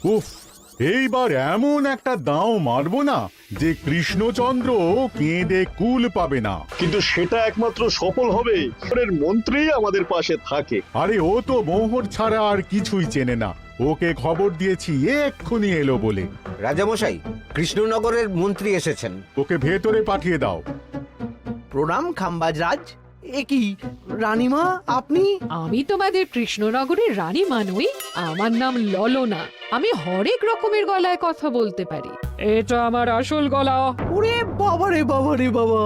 উফ, এইবার এমন একটা দাও মারবো না যে কৃষ্ণচন্দ্র কেঁদে কুল পাবে না। কিন্তু সেটা একমাত্র সফল হবে এর মন্ত্রী আমাদের পাশে থাকে। আরে ও তো মোহর ছাড়া আর কিছুই চেনে না। ওকে খবর দিয়েছি এক্ষুনি এলো বলে। রাজামশাই, কৃষ্ণনগরের মন্ত্রী এসেছেন। ওকে ভেতরে পাঠিয়ে দাও। প্রণাম খাম্বাজরাজ। এ কি রানীমা, আপনি? আমি তোমাদের কৃষ্ণনগরের রানীমা নই। আমার নাম ললনা। আমি হরেক রকমের গলায় কথা বলতে পারি। এটা আমার আসল গলা। ওরে বাবা রে বাবা রে বাবা,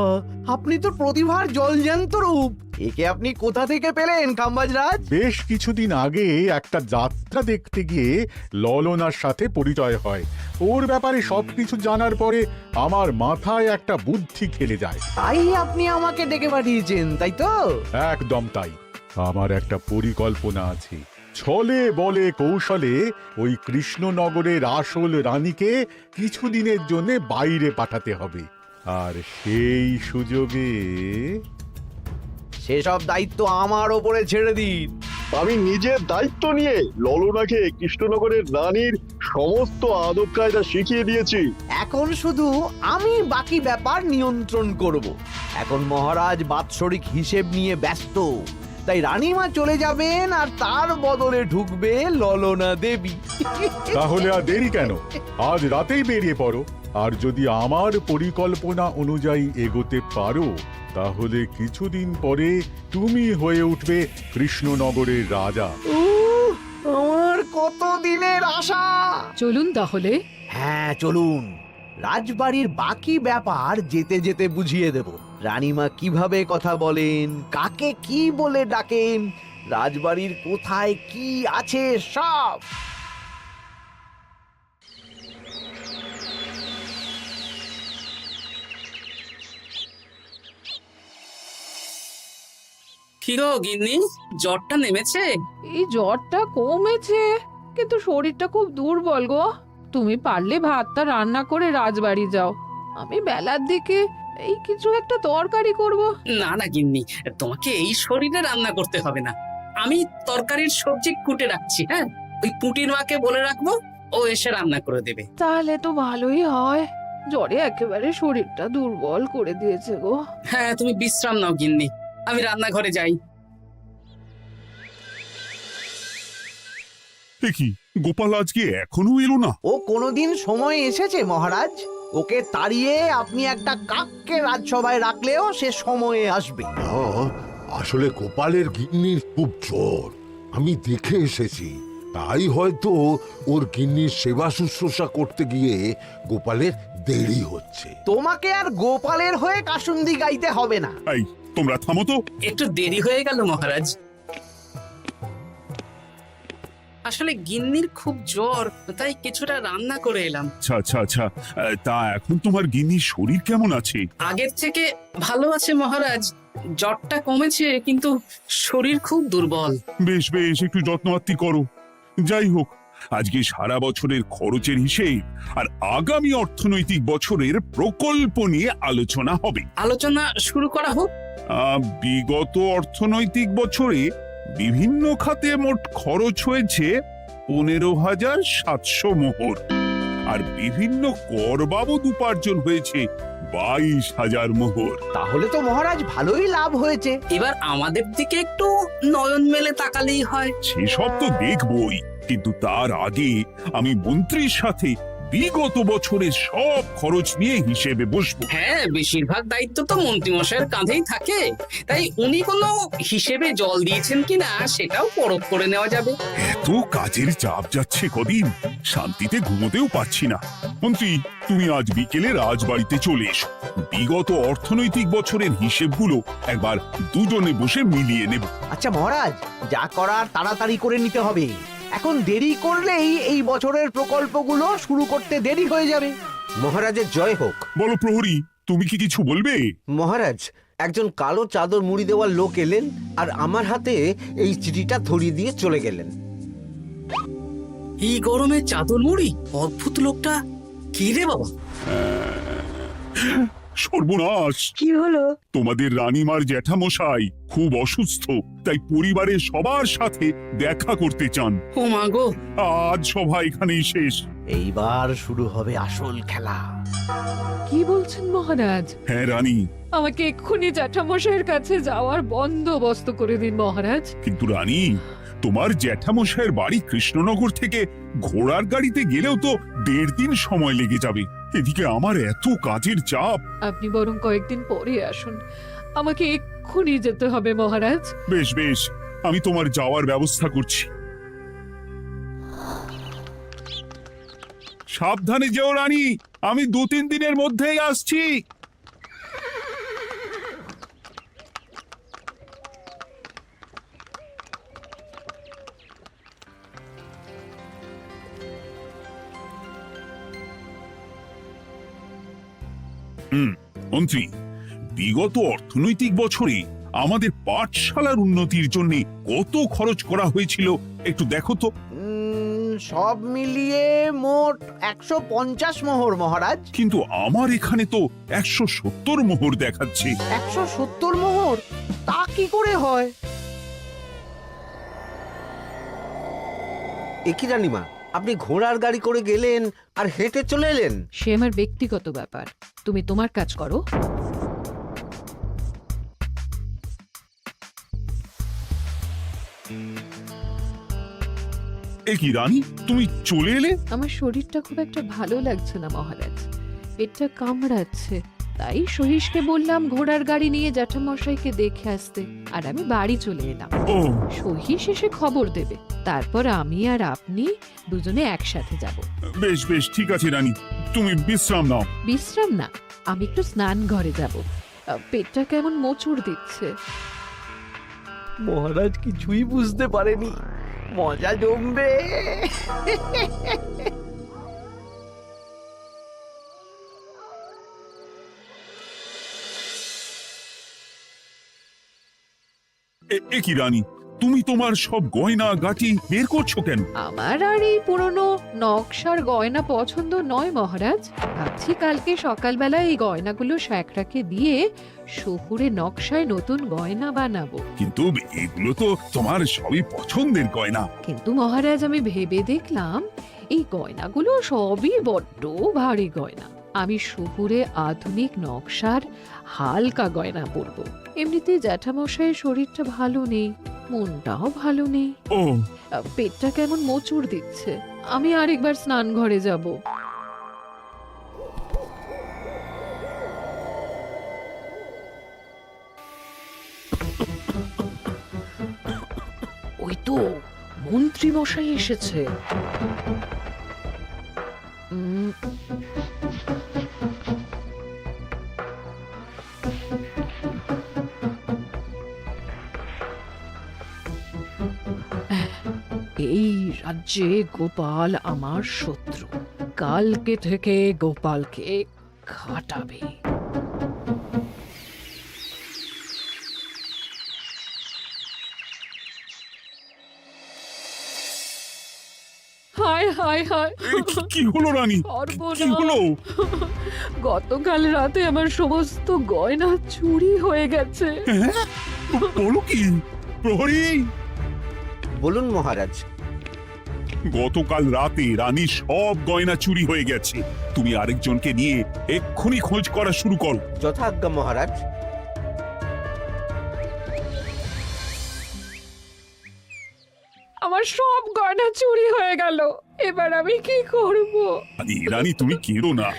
আপনি তো প্রতিভার জলজ্যান্ত রূপ। একে আপনি কোথা থেকে পেলেন খাম্বাজরাজ? বেশ কিছুদিন আগে একটা যাত্রা দেখতে গিয়ে ললনার সাথে পরিচয় হয়। ওর ব্যাপারে সবকিছু জানার পরে আমার মাথায় একটা বুদ্ধি খেলে যায়। তাই আপনি আমাকে ডেকে পাঠিয়েছেন, তাই তো? একদম তাই। আমার একটা পরিকল্পনা আছে। ছলে বলে কৌশলে ওই কৃষ্ণনগরের আসল রানীকে কিছুদিনের জন্য বাইরে পাঠাতে হবে। আর সেই সুযোগে সেসব দায়িত্ব আমার ওপরে ছেড়ে দিন। আমি নিজের দায়িত্ব নিয়ে ললনাকে কৃষ্ণনগরের রানীর সমস্ত আদব কায়দা শিখিয়ে দিয়েছি। এখন শুধু আমি বাকি ব্যাপার নিয়ন্ত্রণ করব। এখন মহারাজ বাৎসরিক হিসেব নিয়ে ব্যস্ত, তাই রানীমা চলে যাবেন আর তার বদলে ঢুকবে ললনা দেবী। তাহলে আর দেরি কেন? আজ রাতেই বেরিয়ে পড়ো। আর যদি আমার পরিকল্পনা অনুযায়ী এগোতে পারো তাহলে কিছুদিন পরে তুমি হয়ে উঠবে কৃষ্ণনগরের রাজা। আমার কত দিনের আশা। চলুন তাহলে। হ্যাঁ চলুন, রাজবাড়ির বাকি ব্যাপার যেতে যেতে বুঝিয়ে দেব। রানীমা কিভাবে কথা বলেন, কাকে কি বলে ডাকেন, রাজবাড়ির কোথায় কি আছে সব। কি গো গিন্নি, জ্বরটা নেমেছে? এই জ্বরটা কমেছে, কিন্তু শরীরটা খুব দুর্বল গো। তুমি পারলে ভাতটা রান্না করে রাজবাড়ি যাও। আমি বেলার দিকে এই কিছু একটা তরকারি করব। না না গিন্নি, তোমাকে এই শরীরে রান্না করতে হবে না। আমি তরকারির সবজি কুটে রাখছি। হ্যাঁ, ওই পুটির মাকে বলে রাখবো, ও এসে রান্না করে দেবে। তাহলে তো ভালোই হয়। জ্বরে একেবারে শরীরটা দুর্বল করে দিয়েছে গো। হ্যাঁ, তুমি বিশ্রাম নাও গিন্নি, আমি রান্নাঘরে যাই। কি গোপাল আজকে এখনো এলো না? ও কোনোদিন সময় এসেছে মহারাজ? ওকে তাড়িয়ে আপনি একটা কাককে রাজসভায় রাখলেও সে সময়ে আসবে। আসলে গোপালের গিন্নির খুব জ্বর, আমি দেখে এসেছি। তাই হয়তো ওর গিন্নির সেবা শুশ্রূষা করতে গিয়ে গোপালের দেরি হচ্ছে। তোমাকে আর গোপালের হয়ে কাসুন্দি গাইতে হবে না। এই তোমরা থামো তো। একটু দেরি হয়ে গেল মহারাজ। আসলে গিন্নির খুব জ্বর, তাই কিছুটা রান্না করে এলাম। আচ্ছা আচ্ছা আচ্ছা, তা এখন তোমার গিন্নির শরীর কেমন আছে? আগের থেকে ভালো আছে মহারাজ। জ্বরটা কমেছে, কিন্তু শরীর খুব দুর্বল। বেশ বেশ, একটু যত্নআত্তি করো। যাই হোক, আজকে সারা বছরের খরচের হিসেব আর আগামী অর্থনৈতিক বছরের প্রকল্প নিয়ে আলোচনা হবে। আলোচনা শুরু করা হোক। বিগত অর্থনৈতিক বছরে বিভিন্ন খাতে মোট খরচ হয়েছে 15,700 মোহর, আর বিভিন্ন কর বাবদ উপার্জন হয়েছে 22,000 মোহর। তাহলে তো মহারাজ ভালোই লাভ হয়েছে। এবার আমাদের দিকে একটু নয়ন মেলে তাকালেই হয়। সেসব তো দেখবই, কিন্তু তার আগে আমি মন্ত্রীর সাথে বিগত বছরের সব খরচ নিয়ে হিসেবে বসবো। হ্যাঁ, বেশিরভাগ দায়িত্ব তো মন্ত্রীমশাইয়ের কাঁধেই থাকে, তাই উনি কোনো হিসেবে জল দিয়েছেন কিনা সেটাও পরখ করে নেওয়া যাবে। এত কাজের চাপ যাচ্ছে কদিন, শান্তিতে ঘুমোতেও পাচ্ছি না। মন্ত্রী, তুমি আজ বিকেলে রাজবাড়িতে চলে এসো। বিগত অর্থনৈতিক বছরের হিসেবগুলো একবার দুজনে বসে মিলিয়ে নেব। আচ্ছা মহারাজ, যা করার তাড়াতাড়ি করে নিতে হবে। এখন দেরি করলেই এই বছরের প্রকল্পগুলো শুরু করতে দেরি হয়ে যাবে। মহারাজের জয় হোক। বলো প্রহরী, তুমি কি কিছু বলবে? মহারাজ, একজন কালো চাদর মুড়ি দেওয়ার লোক এলেন আর আমার হাতে এই চিঠিটা ধরিয়ে দিয়ে চলে গেলেন। এই গরমে চাদর মুড়ি? অদ্ভুত লোকটা। কি রে বাবা? সর্বনাশ! কি হলো? তোমাদের রানীমার জ্যাঠামশাই খুব অসুস্থ, তাই পরিবারের সবার সাথে দেখা করতে চান। ও মা গো, আজ সভা এখানেই শেষ। এইবার শুরু হবে আসল খেলা। কি বলছেন মহারাজ? হ্যাঁ রানী, আমাকে এক্ষুনি জ্যাঠামশাইয়ের কাছে যাওয়ার বন্দোবস্ত করে দিন মহারাজ। কিন্তু রানী, তোমার জ্যাঠামশাইয়ের বাড়ি কৃষ্ণনগর থেকে ঘোড়ার গাড়িতে গেলেও তো 1.5 দিন সময় লেগে যাবে। এদিকে আমার এত কাজের চাপ। আপনি বরং কয়েকদিন পরে আসুন, আমাকে এক্ষুনি যেতে হবে মহারাজ। বেশ বেশ, আমি তোমার যাওয়ার ব্যবস্থা করছি। সাবধানে যেও রানী, আমি 2-3 দিনের মধ্যেই আসছি। মন্ত্রী, বিগত অর্থনৈতিক বছরে আমাদের পাঠশালার উন্নতির জন্য কত খরচ করা হয়েছিল একটু দেখো তো। সব মিলিয়ে মোট 150 মোহর মহারাজ। কিন্তু আমার এখানে তো 170 মোহর দেখাচ্ছে। 170 মোহর? তা কি করে হয়? একই রানীমা, আপনি ঘোড়ার গাড়ি করে গেলেন আর হেঁটে চলে এলেন। সে আমার ব্যক্তিগত ব্যাপার, তুমি তোমার কাজ করো। এ কি রানী, তুমি চলে এলে? আমার শরীরটা খুব একটা ভালো লাগছে না মহারাজ, পেটটা কামড়াচ্ছে, তাই সহিসকে বললাম ঘোড়ার গাড়ি নিয়ে জ্যাঠামশাইকে দেখে আসতে, আর আমি বাড়ি চলে এলাম। ও, সহিস এসে খবর দেবে, তারপর আমি আর আপনি দুজনে একসাথে যাব। বেশ বেশ, ঠিক আছে রানী, তুমি বিশ্রাম নাও। বিশ্রাম না, আমি একটু স্নান ঘরে যাব, পেটটা কেমন মোচড় দিচ্ছে। মহারাজ কিছুই বুঝতে পারেনি, মজা জমবে। এ কি রানী, তুমি তোমার সব গয়না গাটি বের করছো কেন? আমার আর এই পুরনো নকশার গয়না পছন্দ নয় মহারাজ, ভাবছি কালকে সকালবেলা এই গয়নাগুলো শ্যাকরাকে দিয়ে শহুরে নকশায় নতুন গয়না বানাবো। কিন্তু এগুলো তো তোমার সবই পছন্দের গয়না। কিন্তু মহারাজ, আমি ভেবে দেখলাম এই গয়নাগুলো সবই বড্ড ভারী গয়না, আমি শহুরে আধুনিক নকশার হালকা গয়না পরবো। এমনিতে জ্যাঠামশাইয়ের শরীরটা ভালো নেই, মনটাও ভালো নেই, ও, পেটটা কেমন মোচড় দিচ্ছে, আমি আরেকবার স্নান ঘরে যাব। ওই তো মন্ত্রী মশাই এসেছে। এই রাজ্যে গোপাল আমার শত্রু, কালকে থেকে গোপালকে খাটাবে। হায় হায় হায়, কি হলো রানী, কি হলো? গতকাল রাতে আমার সমস্ত গয়না চুরি হয়ে গেছে। হ্যাঁ? বলো কি প্রহরী? বলুন মহারাজ। গতকাল রাতে রানীর সব গয়না চুরি হয়ে গেছে। তুমি আরেকজনকে নিয়ে এক্ষুনি খোঁজ করা শুরু করো। যথাজ্ঞা মহারাজ। আমার সব গয়না চুরি হয়ে গেল, এবার আমি কি করব? রানী তুমি কেঁদো না,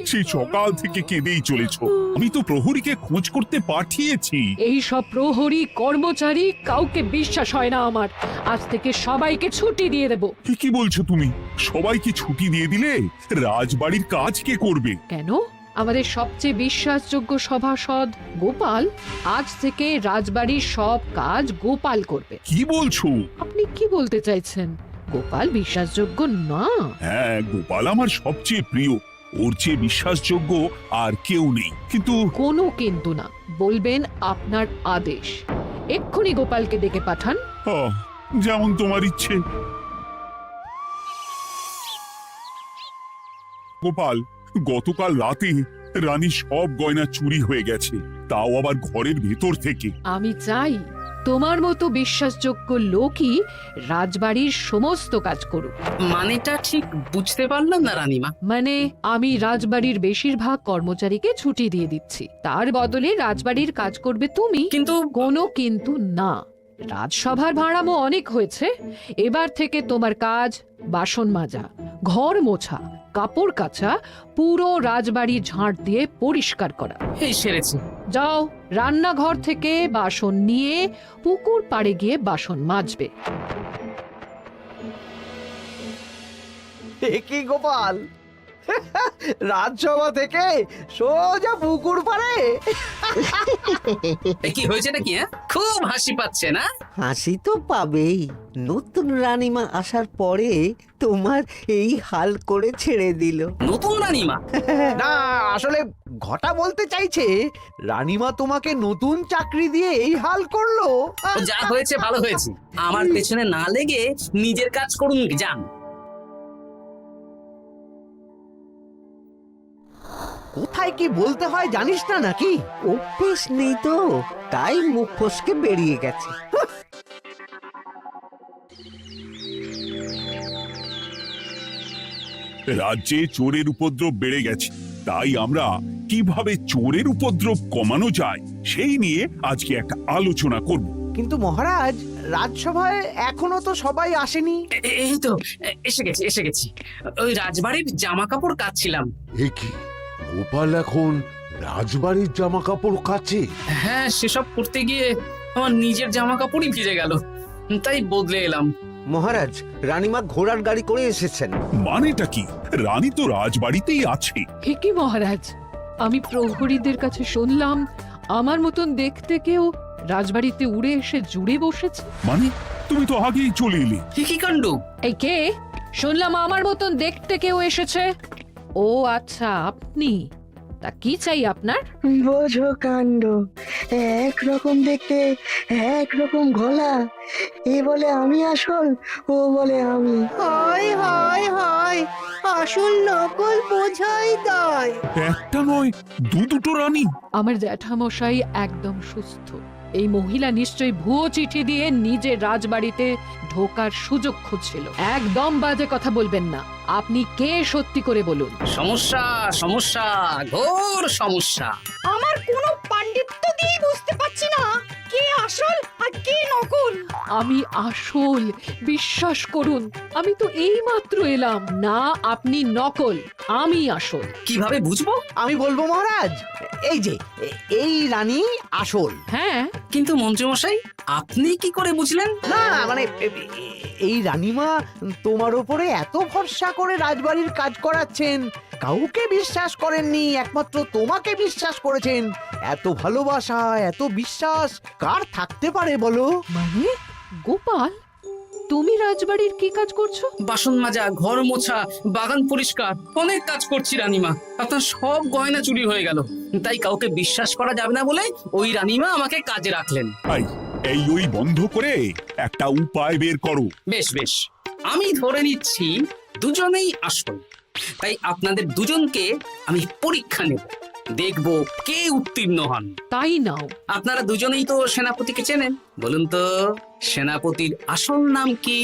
সেই সকাল থেকে কেঁদেই চলেছো। আমি তো প্রহরীকে খোঁজ করতে পাঠিয়েছি। এই সব প্রহরী কর্মচারী কাউকে বিশ্বাস হয় না আমার, আজ থেকে সবাইকে ছুটি দিয়ে দেব। কি বলছো তুমি? সবাইকে ছুটি দিয়ে দিলে রাজবাড়ির কাজ কে করবে? কেন? আমাদের সবচেয়ে বিশ্বাসযোগ্য সভাসদ গোপাল আজ থেকে রাজবাড়ির সব কাজ গোপাল করবে। কি বলছো? আপনি কি বলতে চাইছেন? গোপাল বিশ্বাসযোগ্য না? হ্যাঁ, গোপাল আমার সবচেয়ে প্রিয়, ওর চেয়ে বিশ্বাসযোগ্য আর কেউ নেই। কিন্তু কোনো কিন্তু না, বলবেন আপনার আদেশ। এক্ষুনি গোপালকে ডেকে পাঠান। যেমন তোমার ইচ্ছে। গোপাল, গতকাল রাতে রানী সব গয়না চুরি হয়ে গেছে, তাও আবার ঘরের ভেতর থেকে। আমি চাই তোমার মতো বিশ্বাসযোগ্য লোকই রাজবাড়ির সমস্ত কাজ করুক। মানেটা ঠিক বুঝতে পারলাম না রানীমা। মানে আমি রাজবাড়ির বেশিরভাগ কর্মচারীকে ছুটি দিয়ে দিচ্ছি, তার বদলে রাজবাড়ির কাজ করবে তুমি। কিন্তু কোনো কিন্তু না। রাজসভার ভাড়ামো অনেক হয়েছে, এবার থেকে তোমার কাজ বাসন মাজা, ঘর মোছা, কাপড় কাচা, পুরো রাজবাড়ি ঝাঁট দিয়ে পরিষ্কার করা। এই সেরেছে। যাও, রান্নাঘর থেকে বাসন নিয়ে পুকুর পাড়ে গিয়ে বাসন মাজবে। এ কি গোপাল, রাজসভা থেকে সোজা পুকুর পাড়ে? এ কি হয়েছে নাকি? খুব হাসি পাচ্ছে না? হাসি তো পাবেই। নতুন রানীমা আসার পরে তোমার এই হাল করে ছেড়ে দিল। নতুন রানীমা? না, আসলে ঘটা বলতে চাইছে রানীমা তোমাকে নতুন চাকরি দিয়ে এই হাল করলো। ও যা হয়েছে ভালো হয়েছে, আমার পেছনে না লেগে নিজের কাজ করুন যান। কোথায় কি বলতে হয় জানিস না নাকি? অভ্যেস নেই তো, তাই মুখ ফসকে বেরিয়ে গেছে। রাজ্যে চোরের উপদ্রব বেড়ে গেছে, তাই আমরা কিভাবে চোরের উপদ্রব কমানো যায় সেই নিয়ে আজকে একটা আলোচনা করব। কিন্তু মহারাজ, রাজসভায় এখনো তো সবাই আসেনি। এই তো এসে গেছি। ওই রাজবাড়ির জামা কাপড় কাচ্ছিলাম। এ কি, গোপাল এখন রাজবাড়ির জামা কাপড় কাচে? হ্যাঁ, সেসব করতে গিয়ে আমার নিজের জামা কাপড়ই ভিজে গেল, তাই বদলে এলাম। মহারাজ, রানীমা ঘোড়ার গাড়ি করে এসেছেন। মানেটা কি? রানী তো রাজবাড়িতেই আছে। হে কি মহারাজ, আমি প্রহরীদের কাছে শুনলাম আমার মতন দেখতে কেউ রাজবাড়িতে উড়ে এসে জুড়ে বসেছে। মানে তুমি তো আগেই চলে এলে। কি কাণ্ড! এই কে? শুনলাম আমার মতন দেখতে কেউ এসেছে। ও আচ্ছা, আপনি। তা কি চাই আপনার? বোঝো কাণ্ড, একরকম দেখতে একরকম গলা। এ বলে আমি আসল, ও বলে আমি। হায় হায় হায়, আসল নকল বোঝাই দায়। একটা নয়, দুটো রানী। আমার জ্যাঠামশাই একদম সুস্থ। এই মহিলা নিশ্চয়ই ভুয়ো চিঠি দিয়ে নিজের রাজবাড়িতে ঢোকার সুযোগ খুঁজছিল। একদম বাজে কথা বলবেন না। আপনি কে সত্যি করে বলুন। সমস্যা সমস্যা, ঘোর সমস্যা। আমার কোনো পাণ্ডিত্য দিয়ে বুঝতে পারছি না কে আসল আর কে নকল। আমি আসল, বিশ্বাস করুন। আমি তো এই মাত্র এলাম। না, আপনি নকল, আমি আসল। কিভাবে বুঝবো? আমি বলবো মহারাজ, এই যে এই রানী আসল। হ্যাঁ, কিন্তু মন্ত্রীমশাই, আপনি কি করে বুঝলেন? না মানে এই রানীমা তোমার উপরে এত ভরসা করে রাজবাড়ির কাজ করাচ্ছেন, কাউকে বিশ্বাস করেননি, একমাত্র তোমাকে বিশ্বাস করেছেন। এত ভালোবাসা, এত বিশ্বাস কার থাকতে পারে বলো? মানে গোপাল, তুমি রাজবাড়ির কি কাজ করছো? বাসন মাজা, ঘর মোছা, বাগান পরিষ্কার, অনেক কাজ করছি রানীমা। আপনার সব গয়না চুরি হয়ে গেল, তাই কাউকে বিশ্বাস করা যাবে না বলে ওই রানীমা আমাকে কাজে রাখলেন। এই ওই বন্ধ করে একটা উপায় বের করো। বেশ বেশ, আমি ধরে নিচ্ছি দুজনেই আসল। তাই আপনাদের দুজনকে আমি পরীক্ষা নেব, দেখব কে উত্তীর্ণ হন। তাই নাও। আপনারা দুজনেই তো সেনাপতিকে চেনেন, বলুন তো সেনাপতির আসল নাম কি?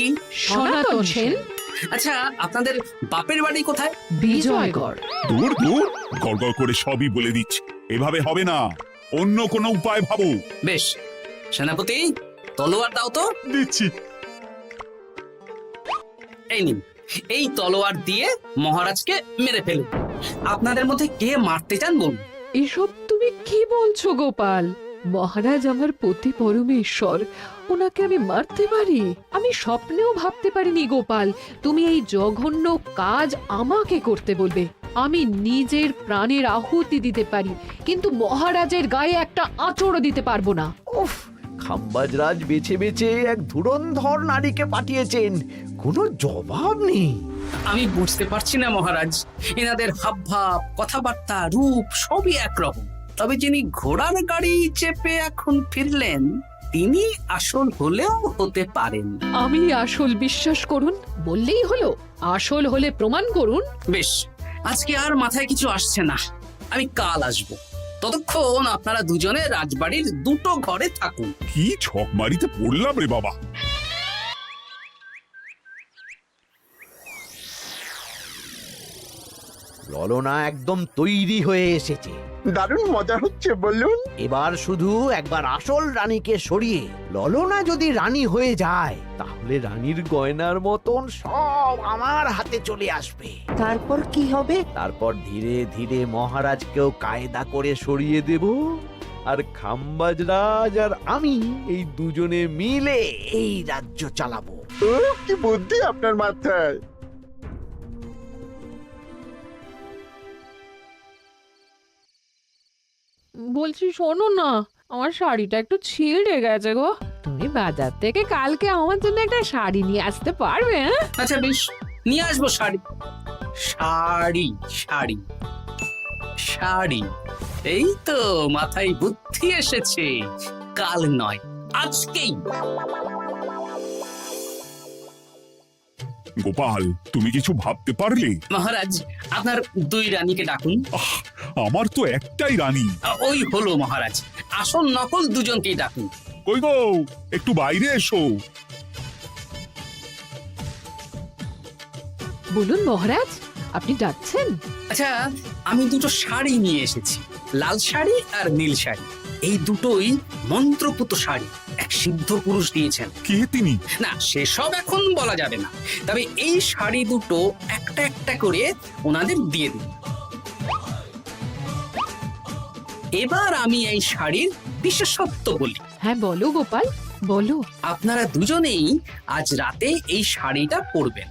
সনাতন সেন। আচ্ছা, আপনাদের বাপের বাড়ি কোথায়? বিজয়গড়। দূর গড়গড় করে সবই বলে দিচ্ছে, এভাবে হবে না, অন্য কোনো উপায় ভাবো। বেশ, সেনাপতি তলোয়ার দাও তো। দিচ্ছি। এই নিন, এই তলোয়ার দিয়ে মহারাজকে মেরে ফেলুন। আপনাদের মধ্যে কে মারতে চান বলুন। এসব তুমি কি বলছো গোপাল? মহারাজ আমার পতি পরমেশ্বর, ওনাকে আমি মারতে পারি? আমি স্বপ্নেও ভাবতে পারিনি গোপাল তুমি এই জঘন্য কাজ আমাকে করতে বলবে। আমি নিজের প্রাণের আহুতি দিতে পারি, কিন্তু মহারাজের গায়ে একটা আঁচড়ও দিতে পারবো না। উফ, খাম্বাজরাজ বেছে বেছে এক ধুরন্ধর নারীকে পাঠিয়েছেন, কোনো জবাব নেই। আমি বুঝতে পারছি না মহারাজ, এনাদের হাবভাব, কথাবার্তা, রূপ সবই একরকম। তবে যিনি ঘোড়ার গাড়ি চেপে এখন ফিরলেন, তিনি আসল হলেও হতে পারেন। আমি আসল, বিশ্বাস করুন। বললেই হলো? আসল হলে প্রমাণ করুন। বেশ, আজকে আর মাথায় কিছু আসছে না, আমি কাল আসব। ততক্ষণ আপনারা দুজনে রাজবাড়ির দুটো ঘরে থাকুন। কি ছক মারিতে পড়লাম রে বাবা। ললনা একদম তৈরি হয়ে এসেছে। দারুণ মজা হচ্ছে বলুন। এবার শুধু একবার আসল রানীকে সরিয়ে ললনা যদি রানী হয়ে যায়, তাহলে রানীর গয়নার মতন সব আমার হাতে চলে আসবে। তারপর কি হবে? তারপর ধীরে ধীরে মহারাজকেও কায়দা করে সরিয়ে দেব, আর খাম্বাজ রাজ আর আমি এই দুজনে মিলে এই রাজ্য চালাবো। কি বুদ্ধি আপনার মাথায়। বলছি শোনো না, আমার শাড়িটা একটু ছিঁড়ে গেছে গো। তুমি বাজার থেকে কালকে আমার জন্য একটা শাড়ি নিয়ে আসতে পারবে? হ্যাঁ, আচ্ছা বেশ, নিয়ে আসবো শাড়ি। শাড়ি শাড়ি শাড়ি, এই তো মাথায় বুদ্ধি এসেছে। কাল নয়, আজকেই। গোপাল, তুমি কিছু ভাবতে পারলে? মহারাজ, আপনার দুই রানীকে ডাকুন। আমার তো একটাই রানী। ওই হলো মহারাজ, আসল নকল দুজনকেই ডাকুন। কই গো, একটু বাইরে এসো। বলুন মহারাজ, আপনি ডাকছেন? আচ্ছা, আমি দুটো শাড়ি নিয়ে এসেছি, লাল শাড়ি আর নীল শাড়ি। এই দুটোই মন্ত্রপুত শাড়ি, এক সিদ্ধ পুরুষ দিয়েছেন। কে তিনি? না, সেসব এখন বলা যাবে না, তবে এই শাড়ি দুটো একটা একটা করে ওনাদের দিয়ে দিন। এবার আমি এই শাড়ির বিশেষত্ব বলি। হ্যাঁ বলো গোপাল, বলো। আপনারা দুজনেই আজ রাতে এই শাড়িটা পরবেন,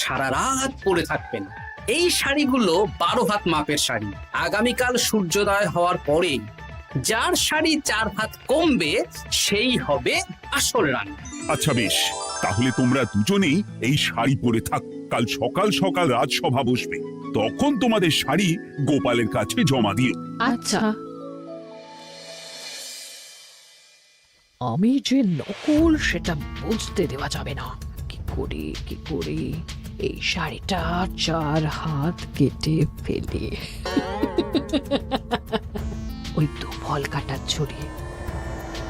সারা রাত পরে থাকবেন। এই শাড়িগুলো 12 হাত মাপের শাড়ি। আগামীকাল সূর্যোদয় হওয়ার পরে যার শাড়ি 4 হাত কমবে সেই হবে আসল রানী। আচ্ছা বেশ, তাহলে তোমরা দুজনেই এই শাড়ি পরে থাক। কাল সকাল সকাল রাজসভা বসবে, তখন তোমাদের শাড়ি গোপালের কাছে জমা দিও। আচ্ছা। আমি যে নকল সেটা বুঝতে দেওয়া যাবে না। কি করে এই শাড়িটা 4 হাত কেটে ফেলে ওই দুফল কাটার ছড়ি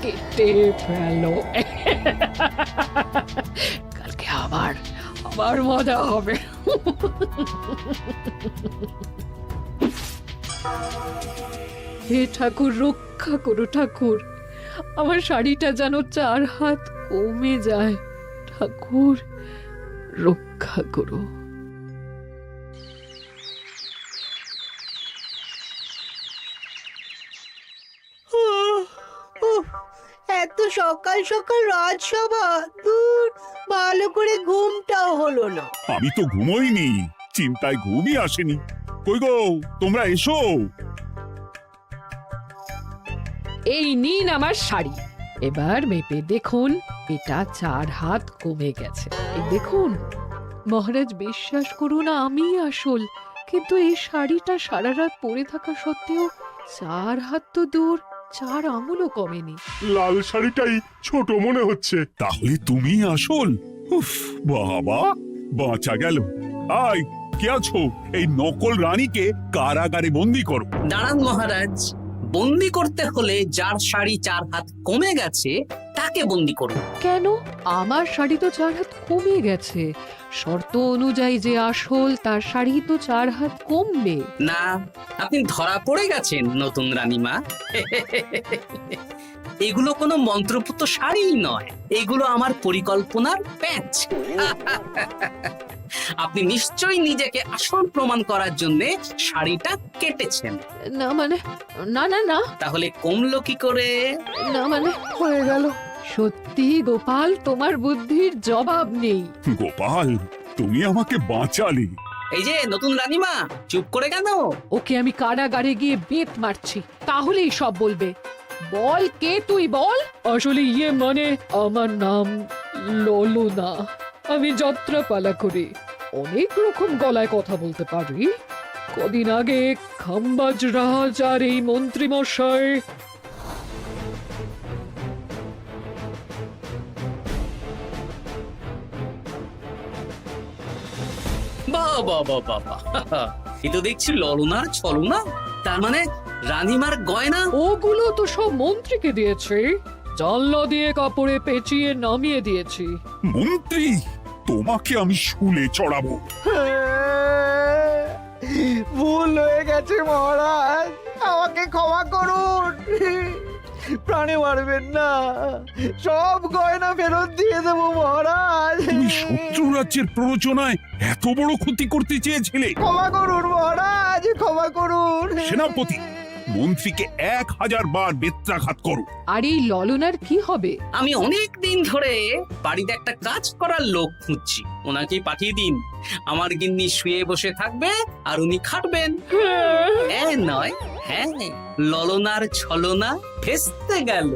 কেটে ফেলো। কালকে আবার মজা হবে। হে ঠাকুর, রক্ষা করো ঠাকুর, আমার শাড়িটা যেন 4 হাত কমে যায়। ঠাকুর রক্ষা করো। এত সকাল সকাল রাজসভা, দূর, ভালো করে ঘুমটাও হলো না। আমি তো ঘুমোইনি, চিন্তায় ঘুমই আসেনি। কই গো, তোমরা এসো। এই নিন আমার শাড়ি, এবার মেপে দেখুন, এটা 4 হাত কমে গেছে। এই দেখুন মহারাজ, বিশ্বাস করুন আমি আসল, কিন্তু এই শাড়িটা সারা রাত পরে থাকা সত্ত্বেও 4 হাত তো দূর, 4 আঙুলও কমেনি। লাল শাড়িটাই ছোট মনে হচ্ছে। তাহলে তুমি আসল? উফ বাবা, বাঁচা গেল। আয়, কে আছো? এই নকল রানীকে কারাগারে বন্দি করো। দাঁড়ান মহারাজ, বন্দি করতে হলে যার শাড়ি 4 হাত কমে গেছে তাকে বন্দি করুন। কেন? আমার শাড়ি তো 4 হাত কমে গেছে, শর্ত অনুযায়ী যে আসল তার শাড়ি তো 4 হাত কমবে না, আপনি ধরা পড়ে গেছেন নতুন রানীমা। এগুলো কোনো মন্ত্রপুত শাড়িই নয়, এগুলো আমার পরিকল্পনার প্যাচ। আপনি নিশ্চয়ই নিজেকে আসল প্রমাণ করার জন্য শাড়িটা কেটেছেন। না মানে, না না না, তাহলে কমলো কি করে? না মানে হয়ে গেল। সত্যি গোপাল, তোমার বুদ্ধির জবাব নেই। গোপাল, তুমি আমাকে বাঁচালে। এই যে নতুন রানীমা, চুপ করে কেন? ওকে আমি কারাগারে গিয়ে বেত মারছি, তাহলেই সব বলবে। বল, কে তুই বল? আসলে মানে আমার নাম ললনা, আমি যাত্রাপালা করি, অনেক রকম গলায় কথা বলতে পারি। কদিন আগে খাম্বাজ রাজ আর এই মন্ত্রী মশাই বাহ বাহ বাহ বাহ বাহ, এ তো দেখছি ললনার ছলনা। তার মানে রানীমার গয়না? ওগুলো তো সব মন্ত্রীকে দিয়েছি, জানলা দিয়ে কাপড়ে পেঁচিয়ে নামিয়ে দিয়েছি। মন্ত্রী, তোমাকে আমি শুলে চড়াবো। ভুল হয়ে গেছে মহারাজ, আমাকে ক্ষমা করুন। প্রাণে মারবেন না, সব গয়না ফেরত দিয়ে দেবো মহারাজ। তুমি শত্রু রাজ্যের প্ররোচনায় এত বড় ক্ষতি করতে চেয়েছিলে? ক্ষমা করুন মহারাজ, ক্ষমা করুন। সেনাপতি, মন্ত্রীকে 1000 বার বেত্রাঘাত করো। আর এই ললনার কি হবে? আমি অনেক দিন ধরে বাড়িতে একটা কাজ করার লোক খুঁজছি, ওনাকেই পাঠিয়ে দিন। আমার গিন্নি শুয়ে বসে থাকবে আর উনি খাটবেন। নয়, হ্যাঁ, ললনার ছলনা ভেস্তে গেল।